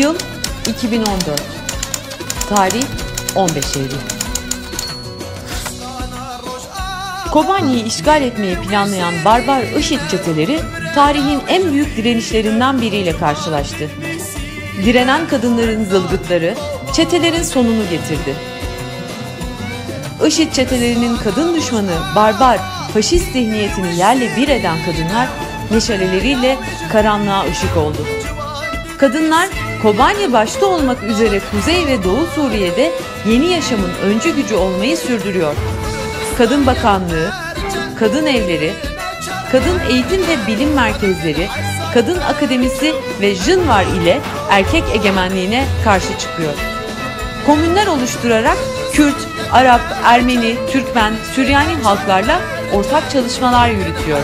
Yıl 2014. Tarih 15 Eylül. Kobani'yi işgal etmeyi planlayan barbar IŞİD çeteleri tarihin en büyük direnişlerinden biriyle karşılaştı. Direnen kadınların zılgıtları çetelerin sonunu getirdi. IŞİD çetelerinin kadın düşmanı barbar faşist zihniyetini yerle bir eden kadınlar meşaleleriyle karanlığa ışık oldu. Kadınlar Kobani başta olmak üzere Kuzey ve Doğu Suriye'de yeni yaşamın öncü gücü olmayı sürdürüyor. Kadın Bakanlığı, kadın evleri, kadın eğitim ve bilim merkezleri, kadın akademisi ve Jınvar ile erkek egemenliğine karşı çıkıyor. Komünler oluşturarak Kürt, Arap, Ermeni, Türkmen, Süryani halklarla ortak çalışmalar yürütüyor.